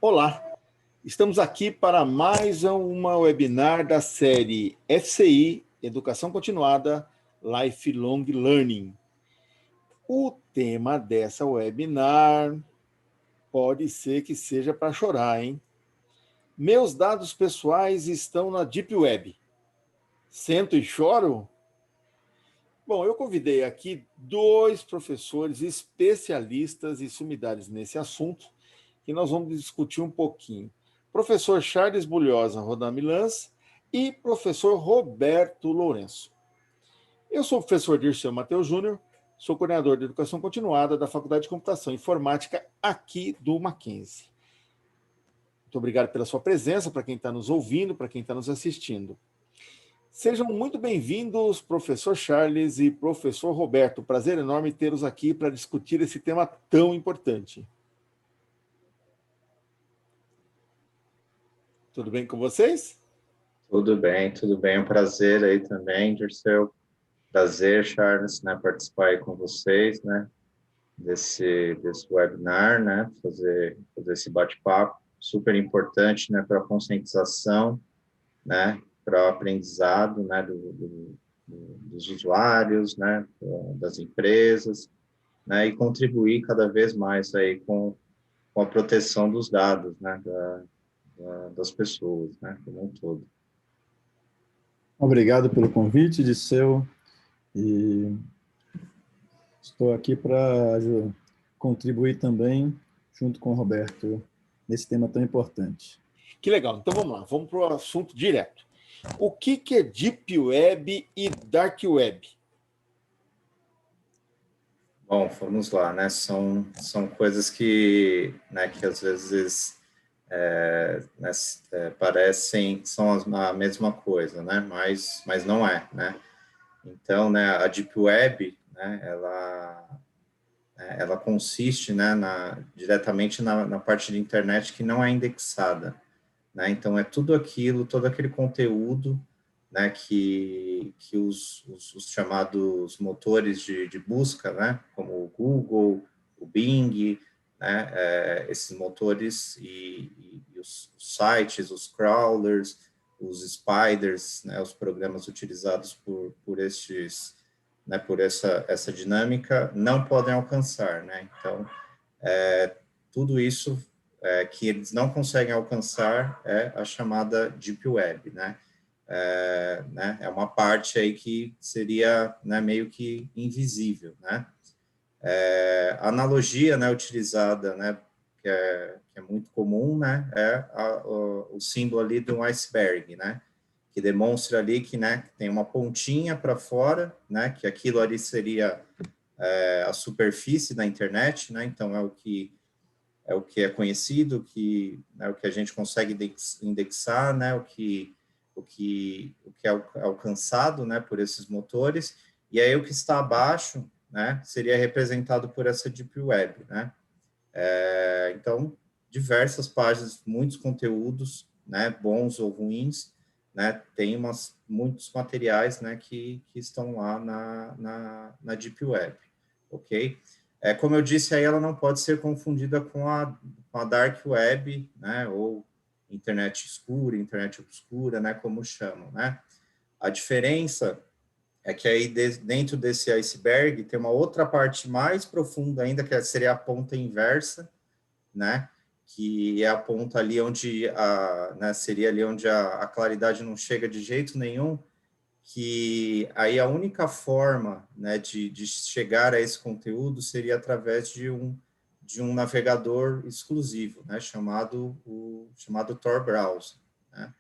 Olá, estamos aqui para mais uma webinar da série FCI, Educação Continuada, Lifelong Learning. O tema dessa webinar pode ser que seja para chorar, hein? Meus dados pessoais estão na Deep Web. Sento e choro? Bom, eu convidei aqui dois professores especialistas e sumidades nesse assunto, que nós vamos discutir um pouquinho. Professor Charles Bulhosa Rodamilans e professor Roberto Lourenço. Eu sou o professor Dirceu Mateus Júnior, sou coordenador de Educação Continuada da Faculdade de Computação e Informática aqui do Mackenzie. Muito obrigado pela sua presença, para quem está nos ouvindo, para quem está nos assistindo. Sejam muito bem-vindos, professor Charles e professor Roberto. Prazer enorme tê-los aqui para discutir esse tema tão importante. Tudo bem com vocês? Tudo bem. É um prazer aí também, Dirceu. Prazer, Charles, né, participar aí com vocês, né, desse webinar, né, fazer esse bate-papo super importante, né, para a conscientização, né, para o aprendizado, né, dos usuários, né, das empresas, né, e contribuir cada vez mais aí com a proteção dos dados, né, das pessoas, né, como um todo. Obrigado pelo convite, Dirceu, e estou aqui para contribuir também, junto com o Roberto, nesse tema tão importante. Que legal, então vamos lá, vamos para o assunto direto. O que é Deep Web e Dark Web? Bom, vamos lá, né? São coisas que, né, que às vezes parecem, são a mesma coisa, né? Mas não é, né? Então, né, a Deep Web, né, ela consiste, né, diretamente na parte de internet que não é indexada, né? Então, é tudo aquilo, todo aquele conteúdo, né, que os chamados motores de busca, né, como o Google, o Bing, né, esses motores e os sites, os crawlers, os spiders, né, os programas utilizados por estes, né, por essa dinâmica, não podem alcançar, né? Então, tudo isso que eles não conseguem alcançar é a chamada Deep Web, né? É uma parte aí que seria, né, meio que invisível, né? A analogia, né, utilizada, né, que é muito comum, né, o símbolo ali de um iceberg, né, que demonstra ali que, né, tem uma pontinha para fora, né, que aquilo ali seria a superfície da internet, né, então é o que é conhecido, né, o que a gente consegue indexar, né, o que é alcançado, né, por esses motores, e aí o que está abaixo, né, seria representado por essa Deep Web, né. Então, diversas páginas, muitos conteúdos, né, bons ou ruins, né, tem muitos materiais, né, que estão lá na Deep Web, ok? Como eu disse, aí ela não pode ser confundida com a Dark Web, né, ou internet escura, internet obscura, né, como chamam, né? A diferença é que aí dentro desse iceberg tem uma outra parte mais profunda ainda, que seria a ponta inversa, né, que é a ponta ali onde né, seria ali onde a claridade não chega de jeito nenhum, que aí a única forma, né, de chegar a esse conteúdo seria através de um navegador exclusivo, né, chamado Tor Browser, né?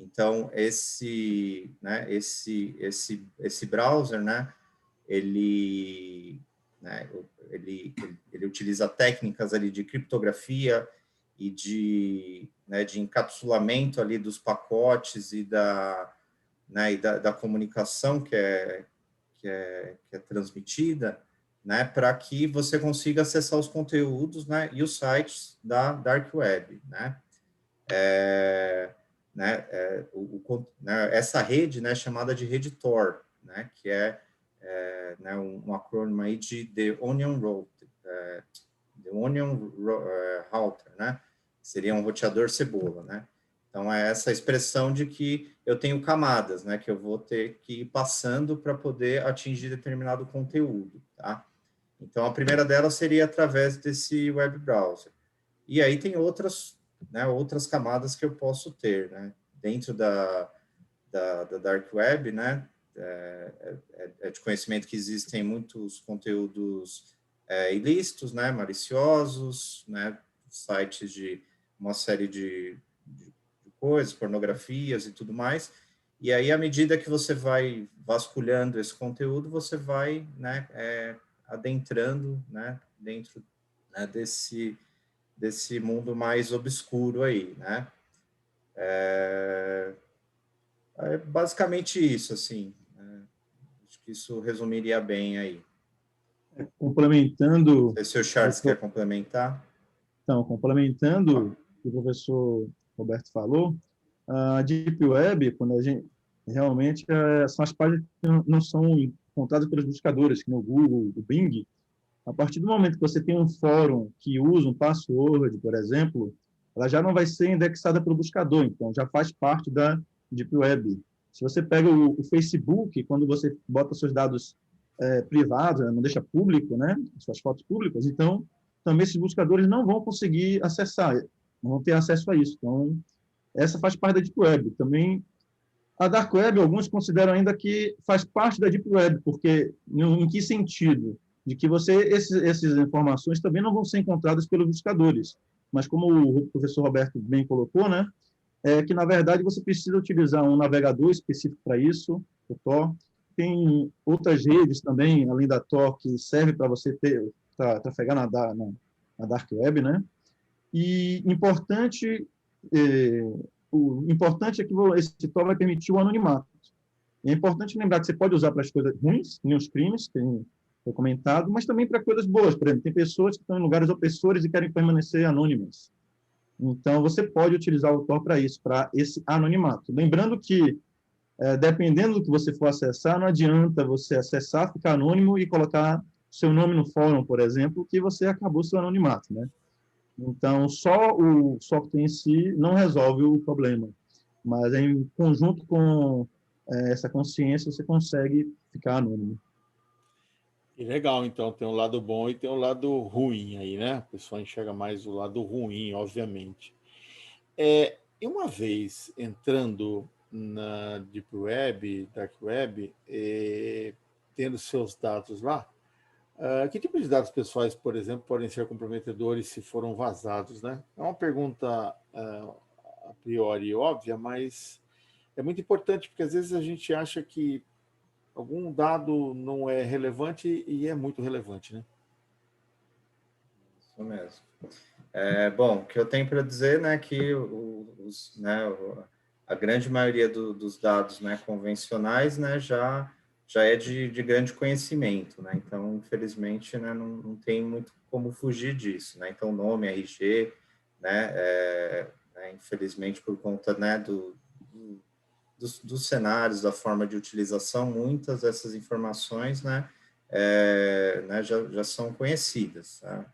Então esse browser, né, ele utiliza técnicas ali de criptografia e de encapsulamento ali dos pacotes e da comunicação que é transmitida, né, para que você consiga acessar os conteúdos, né, e os sites da Dark Web, né. Essa rede, né, chamada de rede Tor, né, que né, um acrônimo aí de The Onion Router, né, Seria um roteador cebola, né? Então, é essa expressão de que eu tenho camadas, né? Que eu vou ter que ir passando para poder atingir determinado conteúdo, tá? Então, a primeira delas seria através desse web browser. E aí tem outras, né, outras camadas que eu posso ter, né? Dentro da Dark Web, né? É de conhecimento que existem muitos conteúdos ilícitos, né? Maliciosos, né? Sites de uma série de coisas, pornografias e tudo mais. E aí, à medida que você vai vasculhando esse conteúdo, você vai, né, adentrando, né, dentro, né, desse mundo mais obscuro aí, né? É basicamente isso, assim. Acho que isso resumiria bem aí. Complementando, Se o Charles quer complementar. então, complementando o que o professor Roberto falou, a Deep Web, quando a gente realmente são as páginas que não são encontradas pelos buscadores, que no Google, o Bing. A partir do momento que você tem um fórum que usa um password, por exemplo, ela já não vai ser indexada pelo buscador, então já faz parte da Deep Web. Se você pega o Facebook, quando você bota seus dados privados, não deixa público, né, suas fotos públicas, então também esses buscadores não vão conseguir acessar, não vão ter acesso a isso. Então, essa faz parte da Deep Web. Também a Dark Web, alguns consideram ainda que faz parte da Deep Web, porque em que sentido? De que essas informações também não vão ser encontradas pelos buscadores. Mas como o professor Roberto bem colocou, né, é que, na verdade, você precisa utilizar um navegador específico para isso, o Tor. Tem outras redes também, além da Tor, que serve para você trafegar na Dark Web, né? E o importante é que esse Tor vai permitir o anonimato. E é importante lembrar que você pode usar para as coisas ruins, nem os crimes, que foi comentado, mas também para coisas boas. Por exemplo, tem pessoas que estão em lugares opressores e querem permanecer anônimas. Então, você pode utilizar o Tor para isso, para esse anonimato. Lembrando que, dependendo do que você for acessar, não adianta você acessar, ficar anônimo e colocar seu nome no fórum, por exemplo, que você acabou seu anonimato, né? Então, só o software em si não resolve o problema, mas em conjunto com essa consciência, você consegue ficar anônimo. E legal, então, tem um lado bom e tem um lado ruim aí, né? O pessoal enxerga mais o lado ruim, obviamente. E uma vez entrando na Deep Web, Dark Web, tendo seus dados lá, que tipo de dados pessoais, por exemplo, podem ser comprometedores se foram vazados, né? É uma pergunta a priori óbvia, mas é muito importante porque às vezes a gente acha que algum dado não é relevante e é muito relevante, né? Isso mesmo. Bom, o que eu tenho para dizer, né, que a grande maioria dos dados, né, convencionais, né, já é de grande conhecimento, né? Então, infelizmente, né, não tem muito como fugir disso, né? Então, nome, RG, né, infelizmente por conta, né, dos cenários, da forma de utilização, muitas dessas informações, né, já são conhecidas, tá?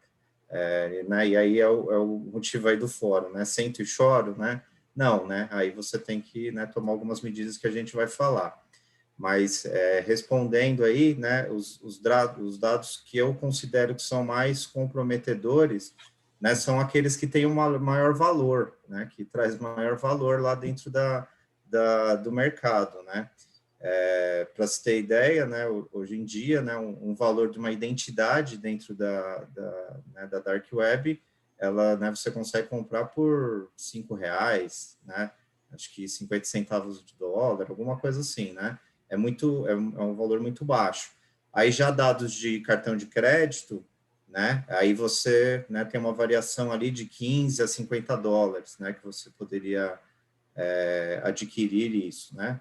Né, e aí é o motivo aí do fórum, né? Sento e choro, né? Não, né? Aí você tem que, né, tomar algumas medidas que a gente vai falar. Mas respondendo aí, né, os dados que eu considero que são mais comprometedores, né, são aqueles que têm um maior valor, né? Que traz maior valor lá dentro do mercado, né? Para se ter ideia, né, hoje em dia, né, um valor de uma identidade dentro né, da Dark Web, ela, né, você consegue comprar por R$5, né, acho que 50 centavos de dólar, alguma coisa assim, né, é um valor muito baixo. Aí já dados de cartão de crédito, né, aí você, né, tem uma variação ali de 15 a 50 dólares, né, que você poderia adquirir isso, né.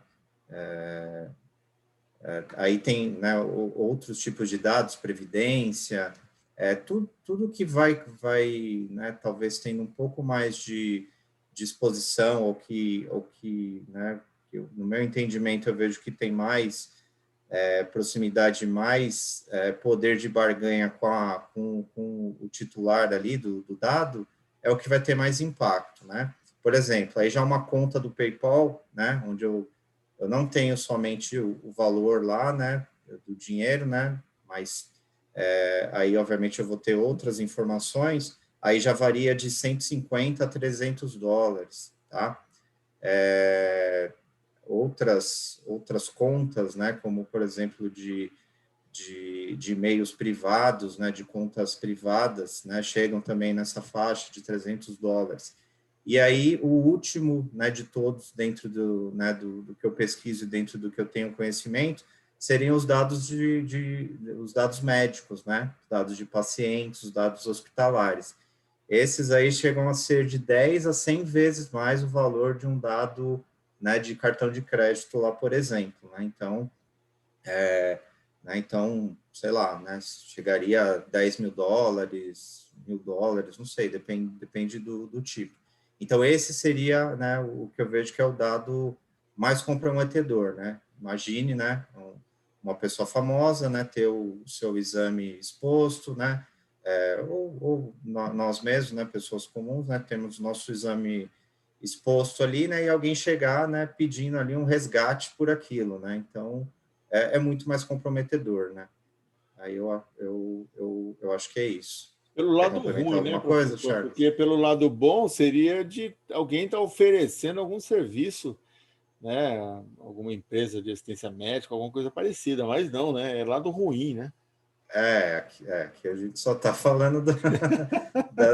Aí tem, né, outros tipos de dados, previdência, tudo que vai né, talvez tendo um pouco mais de exposição, ou que né, no meu entendimento, eu vejo que tem mais proximidade, mais poder de barganha com o titular ali do dado, é o que vai ter mais impacto, né? Por exemplo, aí já uma conta do PayPal, né, onde eu não tenho somente o valor lá, né, do dinheiro, né, mas aí, obviamente, eu vou ter outras informações, aí já varia de 150 a 300 dólares, tá? Outras contas, né, como, por exemplo, de e-mails privados, né, de contas privadas, né, chegam também nessa faixa de 300 dólares. E aí, o último, né, de todos, dentro né, do que eu pesquiso, dentro do que eu tenho conhecimento, seriam os dados os dados médicos, né, os dados de pacientes, os dados hospitalares. Esses aí chegam a ser de 10 a 100 vezes mais o valor de um dado, né, de cartão de crédito lá, por exemplo, né? Então, sei lá, né, chegaria a 10 mil dólares, $1.000, não sei, depende do tipo. Então, esse seria, né, o que eu vejo que é o dado mais comprometedor, né? Imagine, né, uma pessoa famosa, né, ter o seu exame exposto, né, ou nós mesmos, né, pessoas comuns, né, temos nosso exame exposto ali, né, e alguém chegar, né, pedindo ali um resgate por aquilo, né? Então, é muito mais comprometedor, né? Aí eu acho que é isso. Pelo Quer lado complementar ruim, né, alguma coisa, professor? Charles? Porque pelo lado bom seria de alguém estar oferecendo algum serviço, né? Alguma empresa de assistência médica, alguma coisa parecida, mas não, né? É lado ruim, né? Que a gente só está falando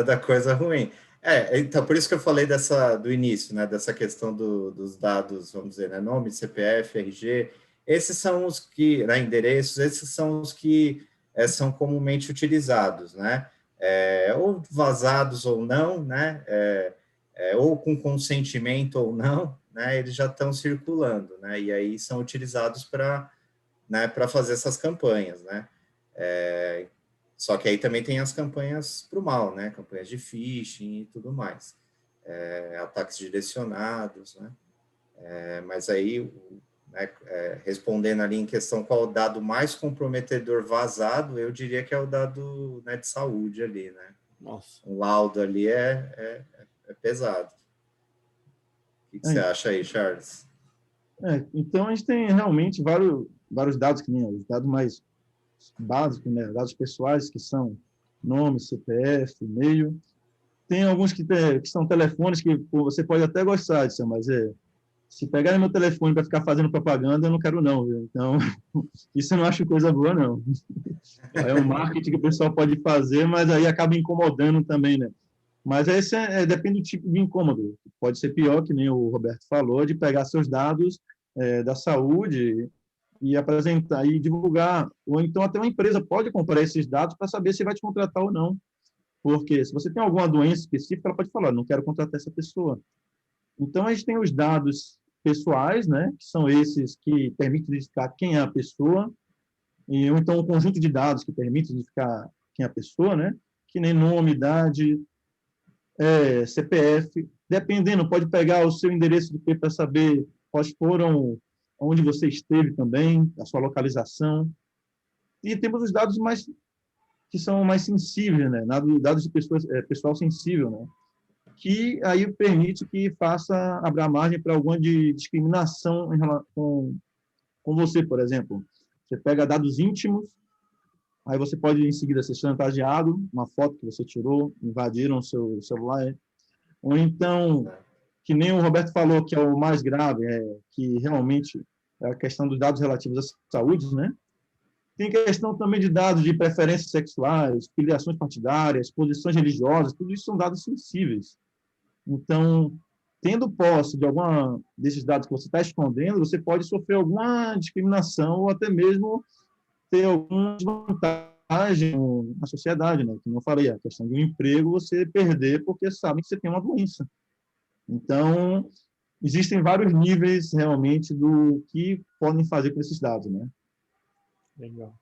da coisa ruim. Então, por isso que eu falei do início, né, dessa questão dos dados, vamos dizer, né, nome, CPF, RG, esses são os que, né, endereços, esses são os que são comumente utilizados, né, ou vazados ou não, né, ou com consentimento ou não, né, eles já estão circulando, né, e aí são utilizados para, né, para fazer essas campanhas, né. Só que aí também tem as campanhas para o mal, né? Campanhas de phishing e tudo mais. Ataques direcionados, né? Mas aí, né, respondendo ali em questão qual o dado mais comprometedor vazado, eu diria que é o dado, né, de saúde ali, né? Nossa. Um laudo ali é pesado. O que você acha aí, Charles? Então, a gente tem realmente vários dados, que nem os dados mais básicos, né? Dados pessoais, que são nome, CPF, e-mail. Tem alguns que são telefones que você pode até gostar disso, mas se pegarem meu telefone para ficar fazendo propaganda, eu não quero não, viu? Então, isso eu não acho coisa boa, não. É um marketing que o pessoal pode fazer, mas aí acaba incomodando também, né? Mas esse depende do tipo de incômodo. Pode ser pior, que nem o Roberto falou, de pegar seus dados da saúde e apresentar e divulgar. Ou então até uma empresa pode comprar esses dados para saber se vai te contratar ou não. Porque se você tem alguma doença específica, ela pode falar, não quero contratar essa pessoa. Então, a gente tem os dados pessoais, né, que são esses que permitem identificar quem é a pessoa, ou então um conjunto de dados que permite identificar quem é a pessoa, né, que nem nome, idade, CPF. Dependendo, pode pegar o seu endereço de IP para saber quais foram, onde você esteve também, a sua localização. E temos os dados que são mais sensíveis, né, dados de pessoal sensível, né, que aí permite que abra margem para alguma discriminação com você, por exemplo. Você pega dados íntimos, aí você pode em seguida ser chantageado, uma foto que você tirou, invadiram o seu celular, ou então, que nem o Roberto falou, que é o mais grave, que realmente é a questão dos dados relativos à saúde, né? Tem questão também de dados de preferências sexuais, filiações partidárias, posições religiosas, tudo isso são dados sensíveis. Então, tendo posse de alguma desses dados que você está escondendo, você pode sofrer alguma discriminação ou até mesmo ter alguma desvantagem na sociedade, né? Como eu falei, a questão de um emprego você perder porque sabe que você tem uma doença. Então, existem vários níveis realmente do que podem fazer com esses dados, né? Legal.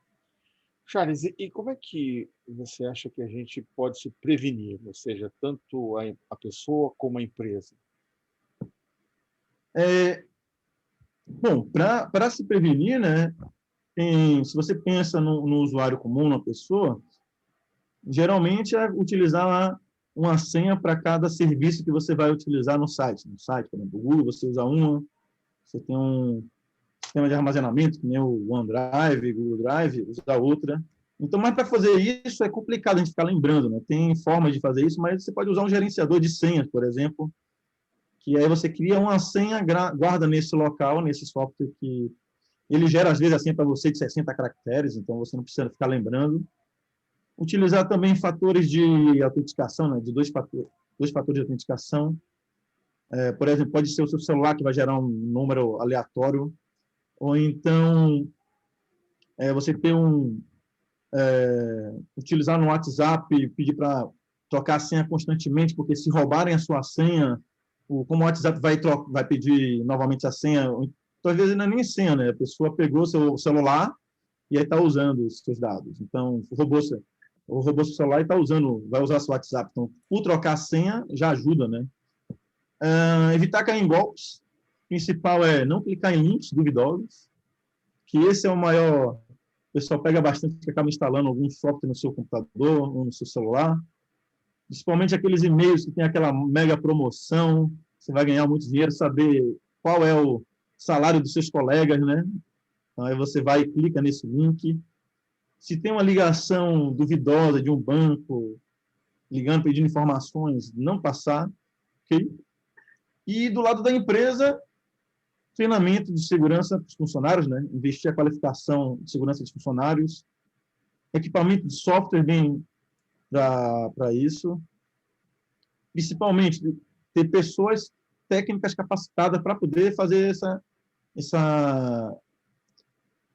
Charles, e como é que você acha que a gente pode se prevenir? Ou seja, tanto a pessoa como a empresa? Bom, para se prevenir, né? Se você pensa no usuário comum, na pessoa, geralmente é utilizar uma senha para cada serviço que você vai utilizar no site. No site, por exemplo, o Google, você usa uma, você tem um sistema de armazenamento, que nem o OneDrive, Google Drive, usa outra. Então, mas para fazer isso é complicado a gente ficar lembrando, né? Tem formas de fazer isso, mas você pode usar um gerenciador de senhas, por exemplo, que aí você cria uma senha, guarda nesse local, nesse software que ele gera, às vezes, a senha para você de 60 caracteres, então você não precisa ficar lembrando. Utilizar também fatores de autenticação, né? De dois fatores de autenticação. Por exemplo, pode ser o seu celular que vai gerar um número aleatório, ou então você ter utilizar no WhatsApp, pedir para trocar a senha constantemente, porque se roubarem a sua senha, como o WhatsApp vai pedir novamente a senha, então, às vezes não é nem senha, né? A pessoa pegou seu celular e aí está usando os seus dados. Então, roubou seu celular e vai usar seu WhatsApp. Então, por trocar a senha, já ajuda, né? Evitar cair em golpes. O principal é não clicar em links duvidosos, que esse é o maior. O pessoal pega bastante que acaba instalando algum software no seu computador ou no seu celular. Principalmente aqueles e-mails que tem aquela mega promoção, você vai ganhar muito dinheiro, saber qual é o salário dos seus colegas, né? Então, aí você vai e clica nesse link. Se tem uma ligação duvidosa de um banco, ligando, pedindo informações, não passar, ok? E do lado da empresa, treinamento de segurança dos funcionários, né? Investir a qualificação de segurança dos funcionários, equipamento de software bem para isso, principalmente ter pessoas técnicas capacitadas para poder fazer essa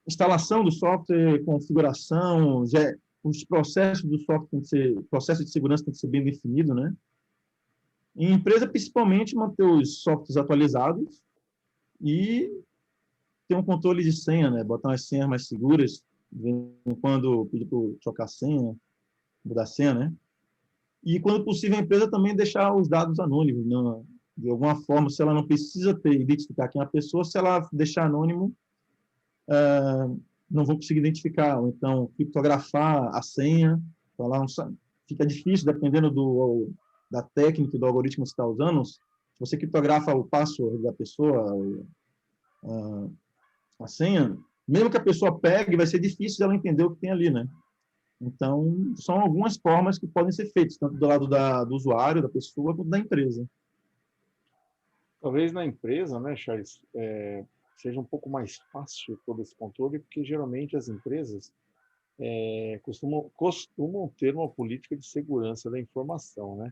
instalação do software, configuração, os processos do software processo de segurança tem que ser bem definido, né? Em empresa, principalmente, manter os softwares atualizados e ter um controle de senha, né? Botar umas senhas mais seguras, de vez em quando pedir para trocar a senha, mudar a senha, né? E, quando possível, a empresa também deixar os dados anônimos, né? De alguma forma, se ela não precisa identificar quem é a pessoa, se ela deixar anônimo, não vou conseguir identificar. Ou então, criptografar a senha, então, ela não sabe. Fica difícil, dependendo da técnica e do algoritmo que você está usando. Se você criptografa o password da pessoa, a senha, mesmo que a pessoa pegue, vai ser difícil ela entender o que tem ali, né? Então, são algumas formas que podem ser feitas, tanto do lado do usuário, da pessoa, quanto da empresa. Talvez na empresa, né, Charles, seja um pouco mais fácil todo esse controle, porque geralmente as empresas costumam ter uma política de segurança da informação, né?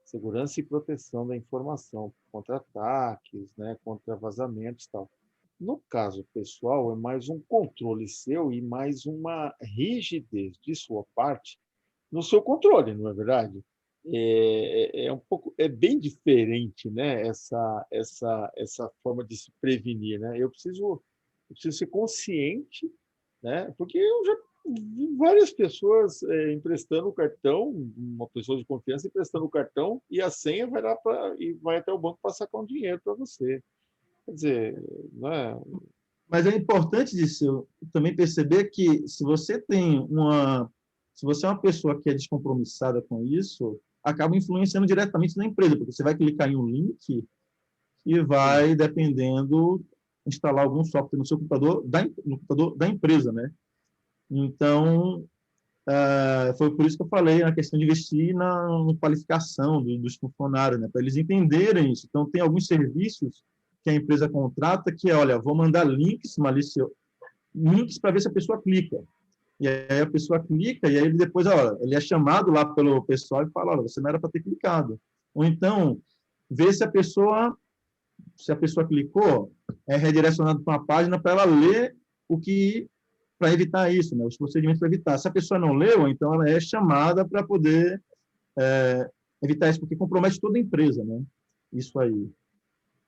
Segurança e proteção da informação contra ataques, né, contra vazamentos e tal. No caso pessoal, é mais um controle seu e mais uma rigidez de sua parte no seu controle, não é verdade? É bem diferente, né? Essa forma de se prevenir, né? Eu preciso ser consciente, né? Porque eu já vi várias pessoas emprestando o cartão, uma pessoa de confiança emprestando o cartão e a senha vai lá e vai até o banco para sacar um dinheiro para você. Quer dizer, não é? Mas é importante disso, também perceber que se você é uma pessoa que é descompromissada com isso, acaba influenciando diretamente na empresa, porque você vai clicar em um link e vai, dependendo, instalar algum software no seu computador, no computador da empresa, né? Então, foi por isso que eu falei na questão de investir na qualificação dos funcionários, né? Para eles entenderem isso. Então, tem alguns serviços que a empresa contrata que olha, vou mandar links para ver se a pessoa clica. E aí a pessoa clica e aí ele depois, ele é chamado lá pelo pessoal e fala, olha, você não era para ter clicado. Ou então, ver se a pessoa clicou, é redirecionado para uma página para ela ler para evitar isso, né? Os procedimentos para evitar. Se a pessoa não leu, então ela é chamada para poder evitar isso, porque compromete toda a empresa, né? Isso aí.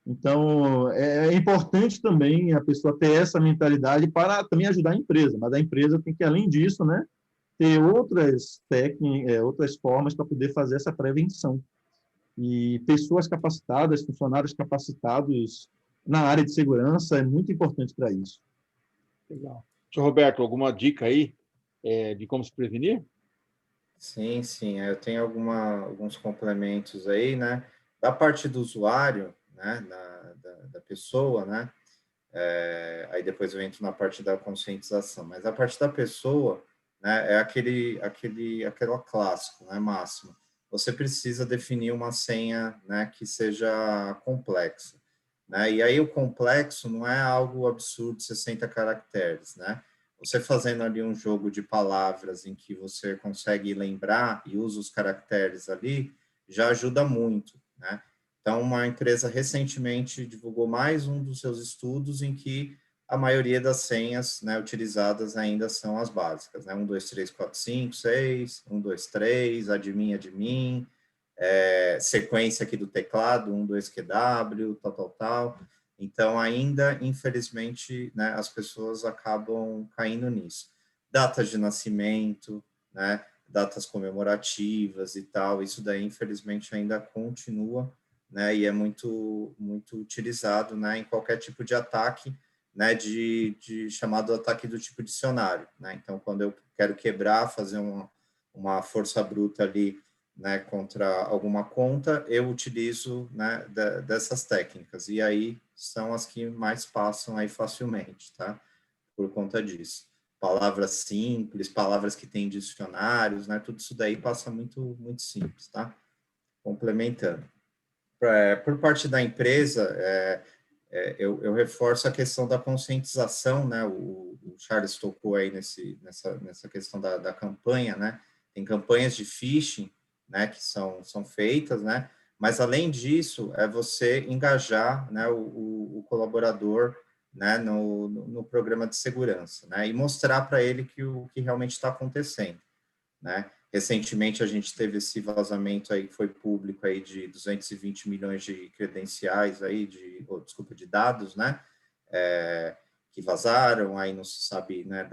Então, é importante também a pessoa ter essa mentalidade para também ajudar a empresa, mas a empresa tem que, além disso, né, ter outras técnicas, outras formas para poder fazer essa prevenção. E pessoas capacitadas, funcionários capacitados na área de segurança é muito importante para isso. Legal. Roberto, alguma dica aí de como se prevenir? Sim, sim, eu tenho alguns complementos aí, né? Da parte do usuário, né, da pessoa, né? Aí depois eu entro na parte da conscientização, mas a parte da pessoa, né, é aquele clássico, né, máximo. Você precisa definir uma senha, né, que seja complexa, né? E aí o complexo não é algo absurdo, 60 caracteres, né? Você fazendo ali um jogo de palavras em que você consegue lembrar e usa os caracteres ali, já ajuda muito, né? Então, uma empresa recentemente divulgou mais um dos seus estudos em que a maioria das senhas, né, utilizadas ainda são as básicas, né? 1, 2, 3, 4, 5, 6, 1, 2, 3, admin, sequência aqui do teclado, 1, 2, QW, tal. Então, ainda, infelizmente, né, as pessoas acabam caindo nisso. Datas de nascimento, né, datas comemorativas e tal, isso daí, infelizmente, ainda continua, né, e é muito utilizado, né, em qualquer tipo de ataque, né, de chamado ataque do tipo dicionário, né? Então, quando eu quero quebrar, fazer uma força bruta ali, né, contra alguma conta, eu utilizo, né, dessas técnicas, e aí são as que mais passam aí facilmente, tá? Por conta disso. Palavras simples, palavras que têm dicionários, né, tudo isso daí passa muito simples, tá? Complementando. Por parte da empresa, eu reforço a questão da conscientização, né? O Charles tocou aí nessa questão da campanha, né? Tem campanhas de phishing, né? Que são feitas, né? Mas além disso, é você engajar, né? O colaborador, né? No programa de segurança, né? E mostrar para ele o que realmente está acontecendo, né? Recentemente a gente teve esse vazamento aí que foi público aí de 220 milhões de credenciais aí de dados, né? Que vazaram, aí não se sabe, né,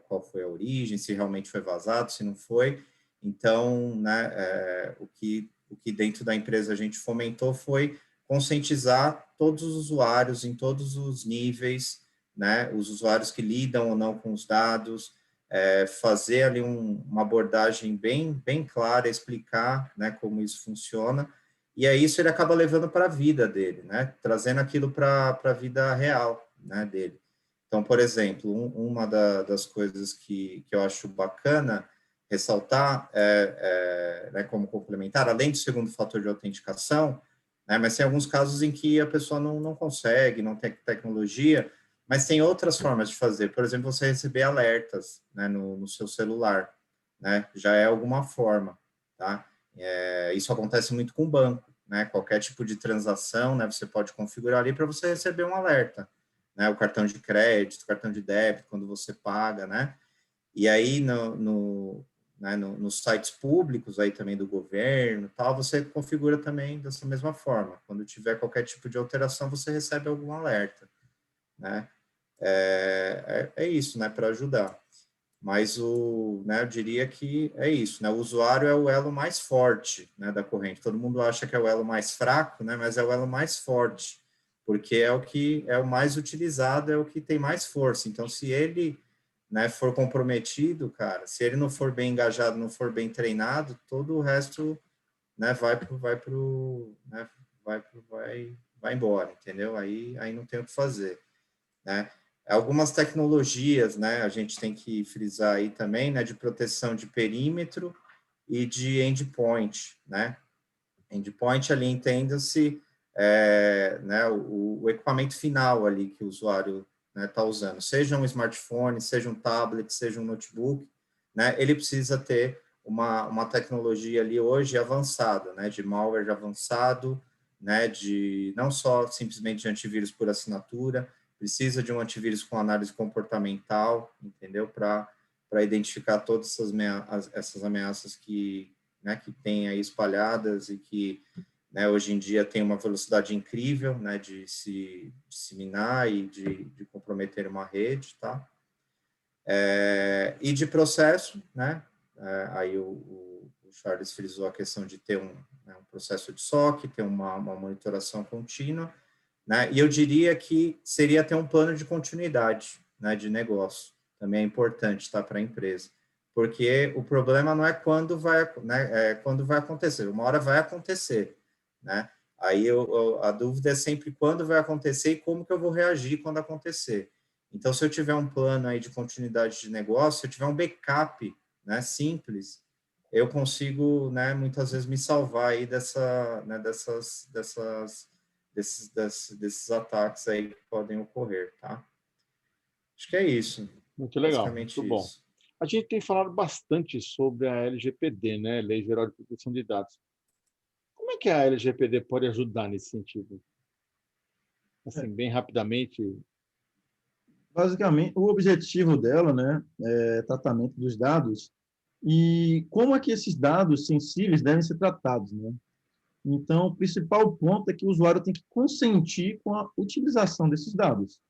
qual foi a origem, se realmente foi vazado, se não foi. Então, né, o que dentro da empresa a gente fomentou foi conscientizar todos os usuários em todos os níveis, né? Os usuários que lidam ou não com os dados, fazer ali uma abordagem bem clara, explicar, né, como isso funciona, e aí isso ele acaba levando para a vida dele, né, trazendo aquilo para a vida real, né, dele. Então, por exemplo, uma das coisas que eu acho bacana ressaltar, né, como complementar, além do segundo fator de autenticação, né, mas tem alguns casos em que a pessoa não consegue, não tem tecnologia, mas tem outras formas de fazer. Por exemplo, você receber alertas, né, no seu celular, né? Já é alguma forma, tá? Isso acontece muito com o banco, né? Qualquer tipo de transação, né? Você pode configurar ali para você receber um alerta, né? O cartão de crédito, cartão de débito, quando você paga, né? E aí né, nos sites públicos aí também do governo, tal, você configura também dessa mesma forma. Quando tiver qualquer tipo de alteração, você recebe algum alerta, né? É isso, né, para ajudar. Mas né, eu diria que é isso, né? O usuário é o elo mais forte, né, da corrente. Todo mundo acha que é o elo mais fraco, né? Mas é o elo mais forte, porque é o que é o mais utilizado, é o que tem mais força. Então, se ele, né, for comprometido, cara, se ele não for bem engajado, não for bem treinado, todo o resto, né, né, vai embora, entendeu? Aí não tem o que fazer, né? Algumas tecnologias, né, a gente tem que frisar aí também, né, de proteção de perímetro e de endpoint, né? Endpoint ali entenda-se, né, o equipamento final ali que o usuário está, né, usando, seja um smartphone, seja um tablet, seja um notebook, né, ele precisa ter uma tecnologia ali hoje avançada, né, de malware avançado, né, de não só simplesmente de antivírus por assinatura, precisa de um antivírus com análise comportamental, entendeu? Para identificar todas essas ameaças que, né, que tem aí espalhadas e que, né, hoje em dia tem uma velocidade incrível, né, de se disseminar e de comprometer uma rede, tá? E de processo, né? Aí o Charles frisou a questão de ter né, um processo de SOC, ter uma monitoração contínua, né? E eu diria que seria ter um plano de continuidade, né, de negócio. Também é importante, tá, para a empresa. porque o problema não é quando vai, né, quando vai acontecer, uma hora vai acontecer, né? Aí a dúvida é sempre quando vai acontecer e como que eu vou reagir quando acontecer. Então, se eu tiver um plano aí de continuidade de negócio, se eu tiver um backup, né, simples, eu consigo, né, muitas vezes me salvar aí né, desses ataques aí que podem ocorrer, tá? Acho que é isso, Muito legal, muito basicamente bom. isso. A gente tem falado bastante sobre a LGPD, né? Lei Geral de Proteção de Dados. Como é que a LGPD pode ajudar nesse sentido? Assim, bem rapidamente. Basicamente, o objetivo dela, né, é tratamento dos dados e como é que esses dados sensíveis devem ser tratados, né? Então, o principal ponto é que o usuário tem que consentir com a utilização desses dados.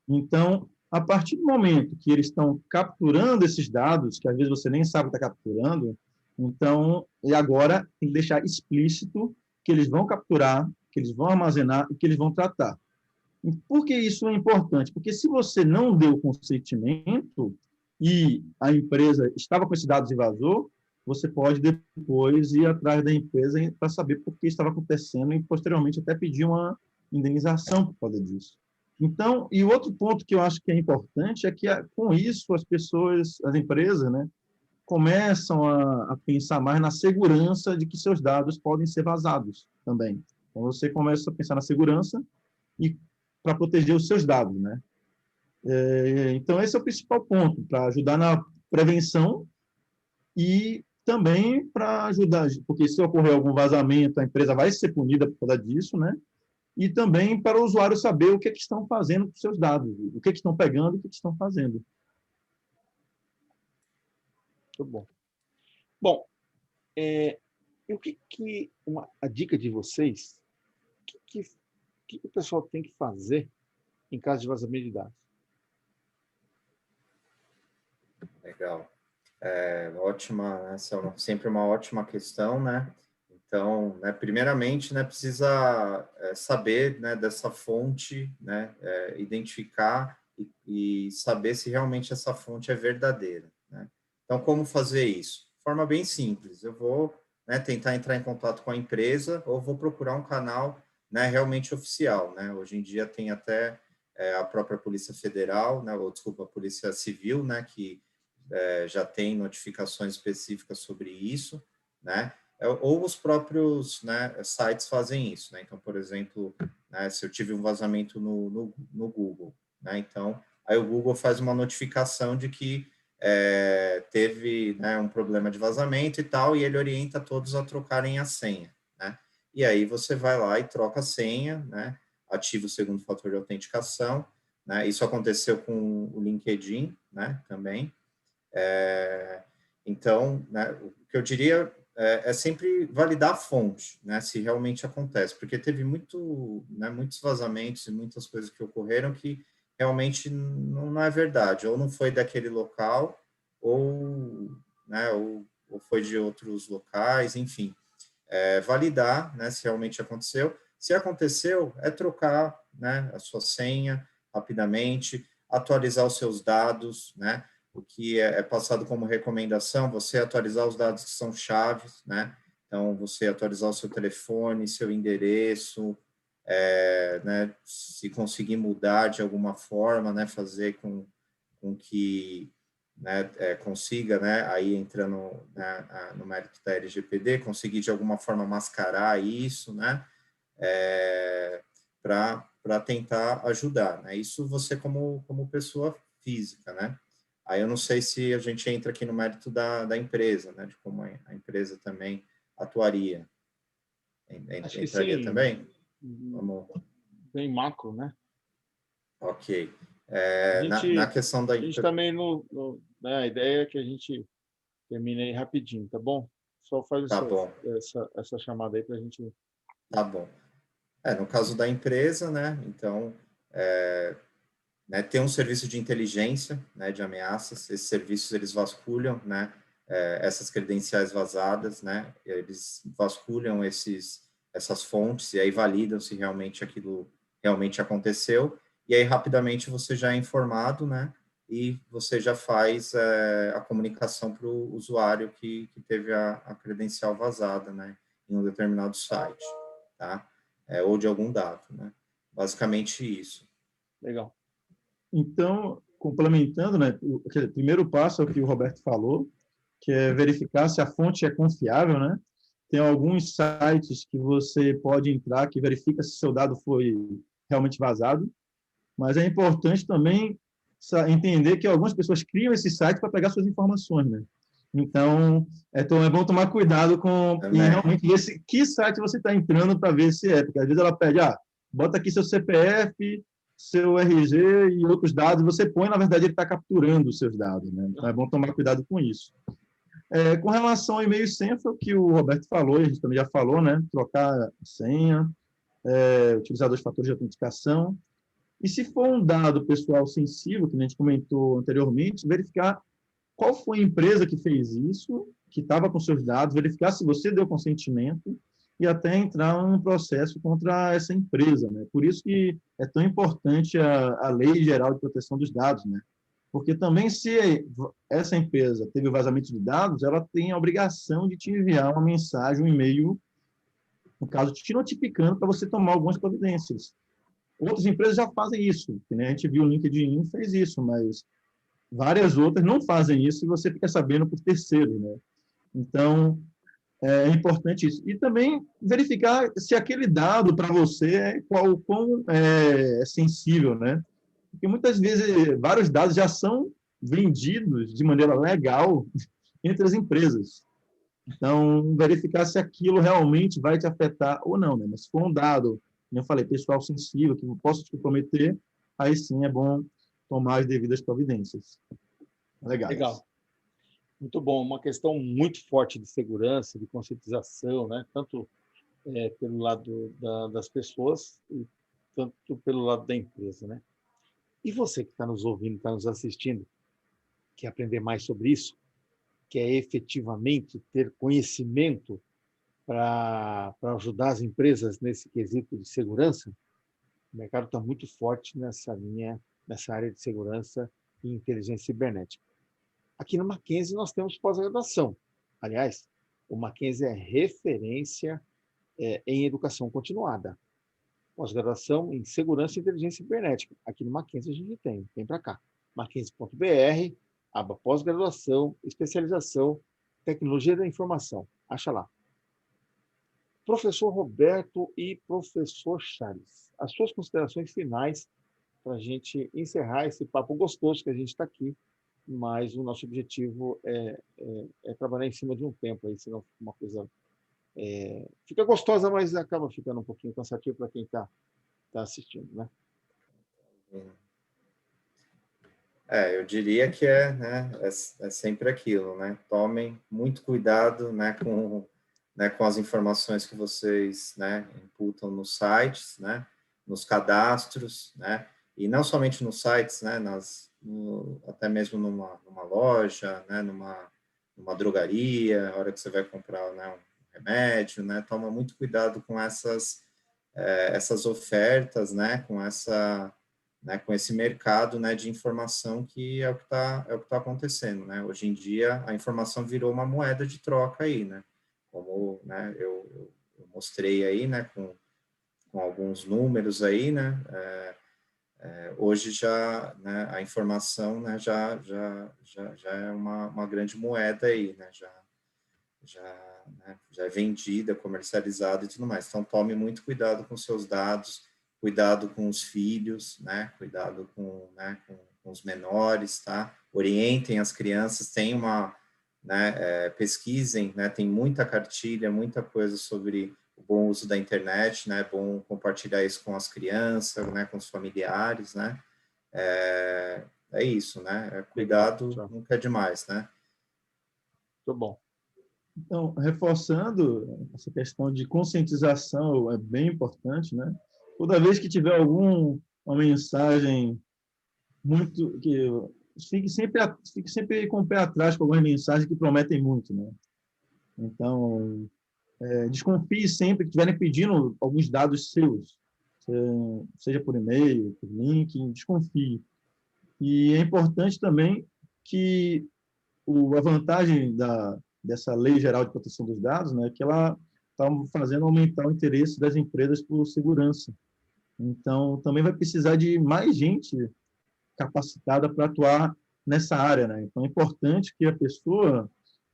Então, a partir do momento que eles estão capturando esses dados, que às vezes você nem sabe que está capturando, então, e agora tem que deixar explícito que eles vão capturar, que eles vão armazenar e que eles vão tratar. E por que isso é importante? Porque se você não deu consentimento e a empresa estava com esses dados e vazou, você pode depois ir atrás da empresa para saber por que estava acontecendo e, posteriormente, até pedir uma indenização por causa disso. Então, e o outro ponto que eu acho que é importante é que, com isso, as pessoas, as empresas, né, começam a pensar mais na segurança de que seus dados podem ser vazados também. Então, você começa a pensar na segurança e para proteger os seus dados, né? Então, esse é o principal ponto, para ajudar na prevenção e também para ajudar, porque se ocorrer algum vazamento, a empresa vai ser punida por causa disso, né? E também para o usuário saber o que, é que estão fazendo com os seus dados, o que, é que estão pegando e o que, é que estão fazendo. Muito bom. Bom, e o a dica de vocês, o que o pessoal tem que fazer em caso de vazamento de dados? Legal. Ótima, né? Essa é sempre uma ótima questão, né? Então, né, primeiramente, né, precisa saber, né, dessa fonte, né, identificar e saber se realmente essa fonte é verdadeira, né? Então, como fazer isso? De forma bem simples. Eu vou, né, tentar entrar em contato com a empresa ou vou procurar um canal, né, realmente oficial, né? Hoje em dia tem até a própria Polícia Federal, né, ou desculpa, a Polícia Civil, né, que já tem notificações específicas sobre isso, né? Ou os próprios, né, sites fazem isso, né? Então, por exemplo, né, se eu tive um vazamento no Google, né? Então, aí o Google faz uma notificação de que teve, né, um problema de vazamento e tal, e ele orienta todos a trocarem a senha, né? E aí você vai lá e troca a senha, né? Ativa o segundo fator de autenticação, né? Isso aconteceu com o LinkedIn, né? Também. Então, né, o que eu diria é sempre validar a fonte, né, se realmente acontece, porque teve muitos vazamentos e muitas coisas que ocorreram que realmente não é verdade, ou não foi daquele local, ou, né, ou foi de outros locais, enfim. Validar, né, se realmente aconteceu. Se aconteceu, é trocar, né, a sua senha rapidamente, atualizar os seus dados, né, o que é passado como recomendação, você atualizar os dados que são chaves, né? Então, você atualizar o seu telefone, seu endereço, né? Se conseguir mudar de alguma forma, né? Fazer com que, né? Consiga, né? Aí entrando, né? No mérito da LGPD, conseguir de alguma forma mascarar isso, né? Para tentar ajudar, né? Isso você como pessoa física, né? Aí eu não sei se a gente entra aqui no mérito da empresa, né? De como a empresa também atuaria. Acho que Entraria sim, também? Vamos. bem macro, né? Ok. A Na gente, questão da a gente também, né, a ideia é que a gente termine aí rapidinho, tá bom? Só faz Tá bom, essa chamada aí para a gente. tá bom. No caso da empresa, né? Então, né, tem um serviço de inteligência, né, de ameaças. Esses serviços eles vasculham, né, essas credenciais vazadas, né, eles vasculham essas fontes e aí validam se realmente aquilo realmente aconteceu. E aí rapidamente você já é informado, né, e você já faz a comunicação para o usuário que teve a credencial vazada, né, em um determinado site, tá? Ou de algum dado, né? Basicamente isso. Legal. Então, complementando, né, o primeiro passo é o que o Roberto falou, que é verificar se a fonte é confiável, né? Tem alguns sites que você pode entrar que verifica se seu dado foi realmente vazado, mas é importante também entender que algumas pessoas criam esse site para pegar suas informações, né? Então, é bom tomar cuidado em realmente ver que site você está entrando para ver se é, porque às vezes ela pede, bota aqui seu CPF, seu RG e outros dados, você põe, na verdade, ele está capturando os seus dados, né? Então, é bom tomar cuidado com isso. Com relação ao e-mail e senha, foi o que o Roberto falou, a gente também já falou, né? Trocar a senha, utilizar 2 fatores de autenticação. E se for um dado pessoal sensível, que a gente comentou anteriormente, verificar qual foi a empresa que fez isso, que estava com seus dados, verificar se você deu consentimento e até entrar um processo contra essa empresa, né? Por isso que é tão importante a Lei Geral de Proteção dos Dados, né? Porque também, se essa empresa teve o vazamento de dados, ela tem a obrigação de te enviar uma mensagem, um e-mail, no caso, te notificando para você tomar algumas providências. Outras empresas já fazem isso, que, né, a gente viu o LinkedIn fez isso, mas várias outras não fazem isso e você fica sabendo por terceiro, né? Então, é importante isso. E também verificar se aquele dado para você quão é sensível, né? Porque muitas vezes vários dados já são vendidos de maneira legal entre as empresas. Então, verificar se aquilo realmente vai te afetar ou não, né? Mas se for um dado, como eu falei, pessoal sensível, que não posso te comprometer, aí sim é bom tomar as devidas providências. Legal. Muito bom. Uma questão muito forte de segurança, de conscientização, né? Tanto pelo lado das pessoas e tanto pelo lado da empresa, né? E você que está nos ouvindo, está nos assistindo, quer aprender mais sobre isso? Quer efetivamente ter conhecimento para ajudar as empresas nesse quesito de segurança? O mercado está muito forte nessa linha, nessa área de segurança e inteligência cibernética. Aqui no Mackenzie nós temos pós-graduação. Aliás, o Mackenzie é referência em educação continuada. Pós-graduação em segurança e inteligência cibernética. Aqui no Mackenzie a gente tem. Vem para cá. Mackenzie.br, aba pós-graduação, especialização, tecnologia da informação. Acha lá. Professor Roberto e professor Charles, as suas considerações finais para a gente encerrar esse papo gostoso que a gente está aqui, mas o nosso objetivo é trabalhar em cima de um tempo, aí, senão uma coisa fica gostosa, mas acaba ficando um pouquinho cansativo para quem está assistindo, né? Eu diria que né, é sempre aquilo, né? Tomem muito cuidado, né, com as informações que vocês, né, imputam nos sites, né, nos cadastros, né, e não somente nos sites, né, até mesmo numa loja, né, numa drogaria, a hora que você vai comprar, né, um remédio, né, toma muito cuidado com essas ofertas, né, com esse mercado, né, de informação que é o que tá acontecendo, né? Hoje em dia a informação virou uma moeda de troca aí, né? Como, né, eu mostrei aí, né, com alguns números aí, né? Hoje já, né, a informação, né, já é uma grande moeda aí, né? Né, já é vendida, comercializada e tudo mais. Então tome muito cuidado com seus dados, cuidado com os filhos, né? Cuidado com os menores, tá? Orientem as crianças, pesquisem, né? Tem muita cartilha, muita coisa sobre o bom uso da internet, né? É bom compartilhar isso com as crianças, né? Com os familiares, né? É isso, né? Cuidado nunca é demais, né? Muito bom. Então, reforçando essa questão de conscientização é bem importante, né? Toda vez que tiver uma mensagem muito que fique sempre com o pé atrás com algumas mensagens que prometem muito, né? Então, desconfie sempre que estiverem pedindo alguns dados seus, seja por e-mail, por link, desconfie. E é importante também que a vantagem dessa Lei Geral de Proteção dos Dados, né, é que ela está fazendo aumentar o interesse das empresas por segurança. Então, também vai precisar de mais gente capacitada para atuar nessa área, né? Então, é importante que a pessoa,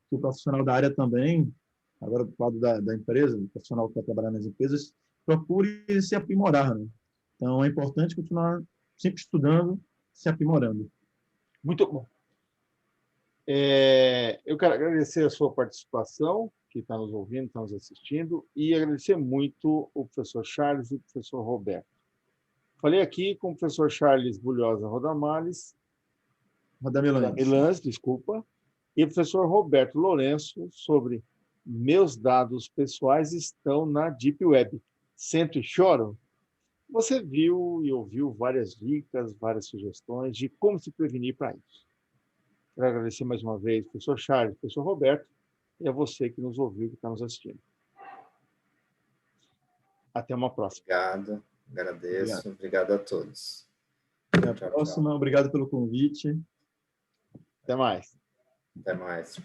que o profissional da área também, agora do lado da empresa, o profissional que vai trabalhar nas empresas, procure se aprimorar, né? Então, é importante continuar sempre estudando, se aprimorando. Muito bom. Eu quero agradecer a sua participação, que está nos ouvindo, está nos assistindo, e agradecer muito o professor Charles e o professor Roberto. Falei aqui com o professor Charles Bulhosa Rodamales, desculpa, e o professor Roberto Lourenço sobre meus dados pessoais estão na Deep Web. Sento e choro? Você viu e ouviu várias dicas, várias sugestões de como se prevenir para isso. Quero agradecer mais uma vez ao professor Charles, ao professor Roberto, e a você que nos ouviu, que está nos assistindo. Até uma próxima. Obrigado, agradeço. Obrigado a todos. Até a próxima. Obrigado pelo convite. Até mais. Até mais.